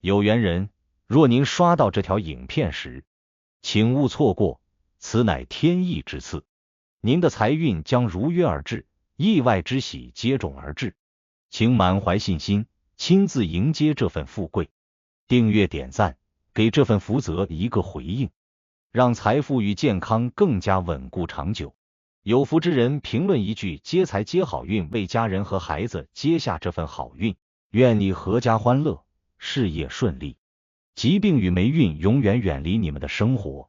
有缘人，若您刷到这条影片时，请勿错过，此乃天意之赐，您的财运将如约而至，意外之喜接踵而至，请满怀信心，亲自迎接这份富贵。订阅点赞，给这份福泽一个回应，让财富与健康更加稳固长久。有福之人评论一句接财接好运，为家人和孩子接下这份好运，愿你阖家欢乐，事业顺利，疾病与霉运永远远离你们的生活。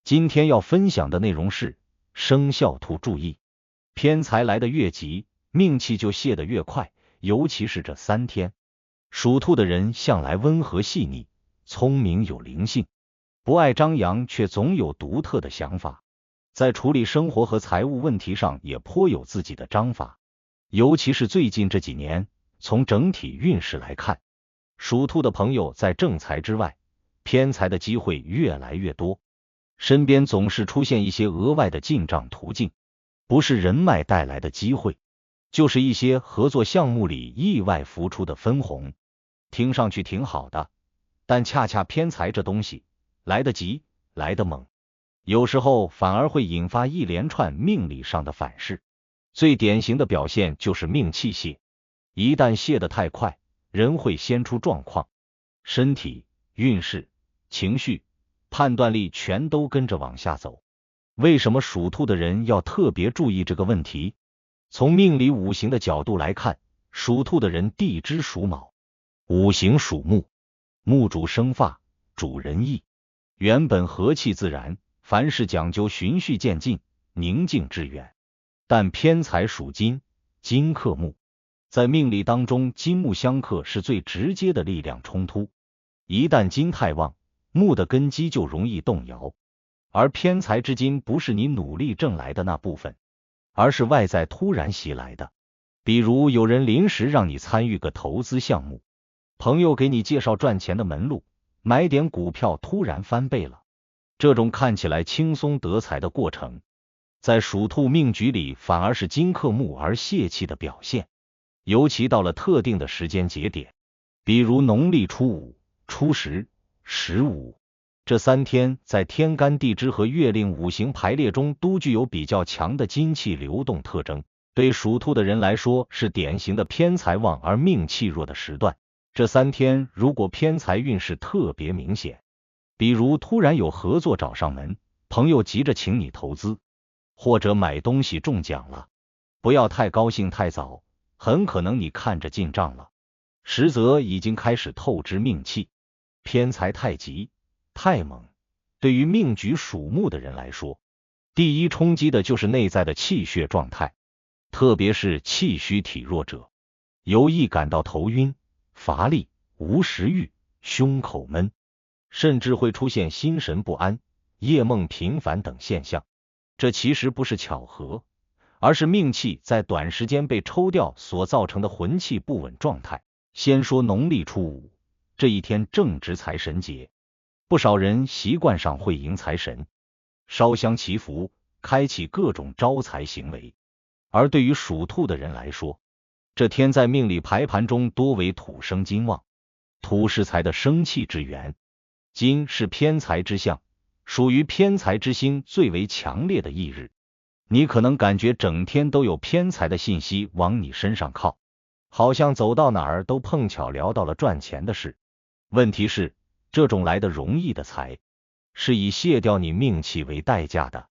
今天要分享的内容是生肖兔注意，偏财来得越急，命气就泄得越快，尤其是这3天。属兔的人向来温和细腻，聪明有灵性，不爱张扬，却总有独特的想法，在处理生活和财务问题上也颇有自己的章法。尤其是最近这几年，从整体运势来看，属兔的朋友在正财之外，偏财的机会越来越多，身边总是出现一些额外的进账途径，不是人脉带来的机会，就是一些合作项目里意外浮出的分红。听上去挺好的，但恰恰偏财这东西来得急，来得猛，有时候反而会引发一连串命理上的反噬。最典型的表现就是命气泄，一旦泄得太快，人会先出状况，身体、运势、情绪、判断力全都跟着往下走。为什么属兔的人要特别注意这个问题？从命理五行的角度来看，属兔的人地支属卯，五行属木，木主生发，主仁义，原本和气自然，凡事讲究循序渐进，宁静致远。但偏财属金，金克木，在命理当中，金木相克是最直接的力量冲突，一旦金太旺，木的根基就容易动摇。而偏财之金不是你努力挣来的那部分，而是外在突然袭来的。比如有人临时让你参与个投资项目，朋友给你介绍赚钱的门路，买点股票突然翻倍了，这种看起来轻松得财的过程，在属兔命局里反而是金克木而泄气的表现。尤其到了特定的时间节点，比如农历初五、初十、15这3天，在天干地支和月令五行排列中都具有比较强的金气流动特征，对属兔的人来说是典型的偏财旺而命气弱的时段。这3天如果偏财运势特别明显，比如突然有合作找上门，朋友急着请你投资，或者买东西中奖了，不要太高兴太早，很可能你看着进账了，实则已经开始透支命气。偏财太急太猛，对于命局属木的人来说，第一冲击的就是内在的气血状态，特别是气虚体弱者，容易感到头晕、乏力、无食欲、胸口闷，甚至会出现心神不安、夜梦频繁等现象。这其实不是巧合，而是命气在短时间被抽掉所造成的魂气不稳状态。先说农历初五这一天正值财神节，不少人习惯上会迎财神，烧香祈福，开启各种招财行为。而对于属兔的人来说，这天在命理排盘中多为土生金旺，土是财的生气之源，金是偏财之象，属于偏财之星最为强烈的一日。你可能感觉整天都有偏财的信息往你身上靠，好像走到哪儿都碰巧聊到了赚钱的事。问题是，这种来得容易的财，是以卸掉你命气为代价的。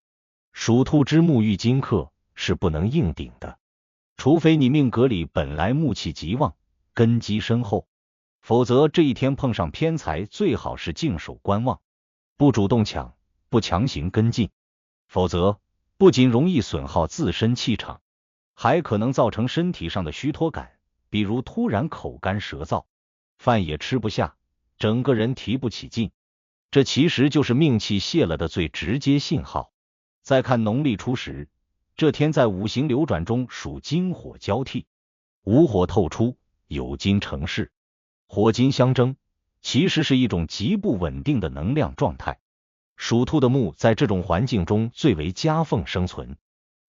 属兔之木遇金克是不能硬顶的，除非你命格里本来木气极旺，根基深厚，否则这一天碰上偏财，最好是静守观望，不主动抢，不强行跟进，否则不仅容易损耗自身气场，还可能造成身体上的虚脱感，比如突然口干舌燥，饭也吃不下，整个人提不起劲，这其实就是命气泄了的最直接信号。再看农历初十，这天在五行流转中属金火交替，午火透出，酉金成势，火金相争，其实是一种极不稳定的能量状态。属兔的木在这种环境中最为夹缝生存，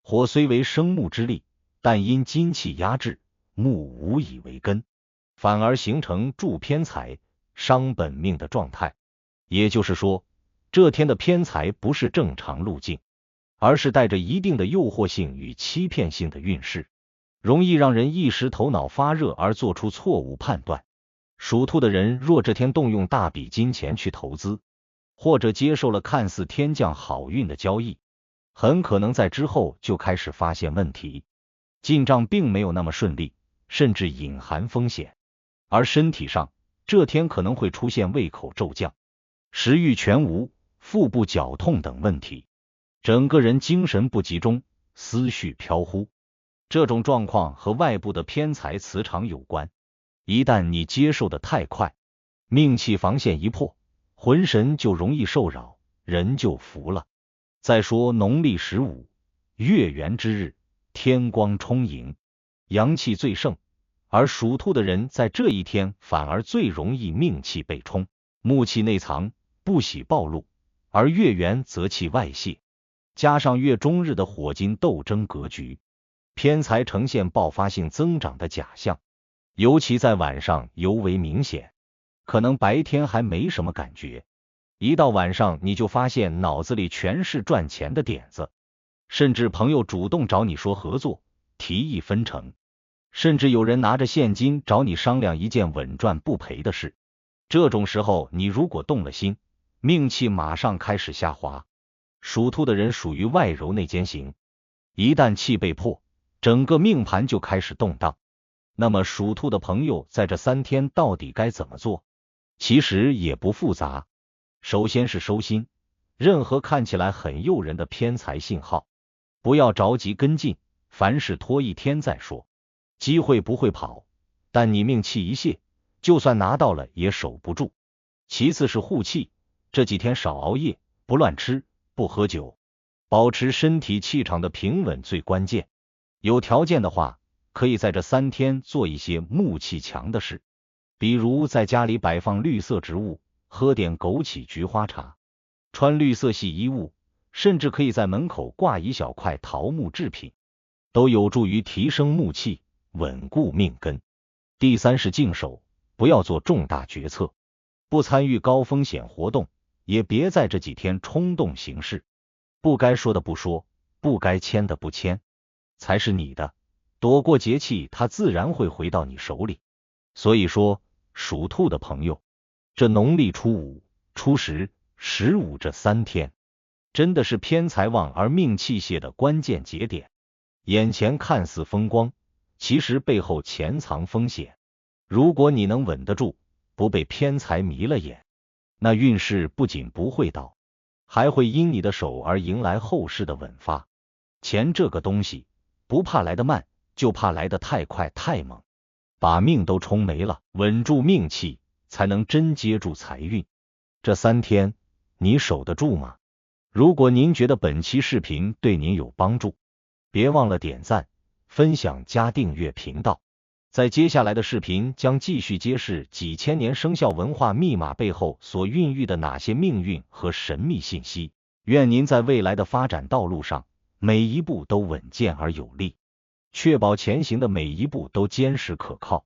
火虽为生木之力，但因金气压制，木无以为根，反而形成助偏财、伤本命的状态。也就是说，这天的偏财不是正常路径，而是带着一定的诱惑性与欺骗性的运势，容易让人一时头脑发热而做出错误判断。属兔的人若这天动用大笔金钱去投资，或者接受了看似天降好运的交易，很可能在之后就开始发现问题，进账并没有那么顺利，甚至隐含风险。而身体上，这天可能会出现胃口骤降、食欲全无、腹部绞痛等问题，整个人精神不集中，思绪飘忽。这种状况和外部的偏财磁场有关，一旦你接受的太快，命气防线一破，魂神就容易受扰，人就服了。再说农历15月圆之日，天光充盈，阳气最盛，而属兔的人在这一天反而最容易命气被冲，木气内藏，不喜暴露，而月圆则气外泄，加上月中日的火金斗争格局，偏财呈现爆发性增长的假象，尤其在晚上尤为明显。可能白天还没什么感觉，一到晚上你就发现脑子里全是赚钱的点子，甚至朋友主动找你说合作，提议分成，甚至有人拿着现金找你商量一件稳赚不赔的事。这种时候你如果动了心，命气马上开始下滑。属兔的人属于外柔内兼型，一旦气被破，整个命盘就开始动荡。那么属兔的朋友在这3天到底该怎么做？其实也不复杂，首先是收心，任何看起来很诱人的偏财信号，不要着急跟进，凡事拖一天再说。机会不会跑，但你命气一泄，就算拿到了也守不住。其次是护气，这几天少熬夜，不乱吃，不喝酒，保持身体气场的平稳最关键。有条件的话，可以在这3天做一些木气强的事，比如在家里摆放绿色植物，喝点枸杞菊花茶，穿绿色系衣物，甚至可以在门口挂一小块桃木制品，都有助于提升木气，稳固命根。第三是静守，不要做重大决策，不参与高风险活动，也别在这几天冲动行事，不该说的不说，不该签的不签，才是你的。躲过节气，它自然会回到你手里。所以说，属兔的朋友，这农历初5、初10、15这3天，真的是偏财旺而命气泄的关键节点。眼前看似风光，其实背后潜藏风险。如果你能稳得住，不被偏财迷了眼，那运势不仅不会倒，还会因你的手而迎来后世的稳发。钱这个东西，不怕来得慢，就怕来得太快太猛，把命都冲没了。稳住命气，才能真接住财运。这3天你守得住吗？如果您觉得本期视频对您有帮助，别忘了点赞、分享加订阅频道。在接下来的视频将继续揭示几千年生肖文化密码背后所孕育的哪些命运和神秘信息。愿您在未来的发展道路上，每一步都稳健而有力，确保前行的每一步都坚实可靠。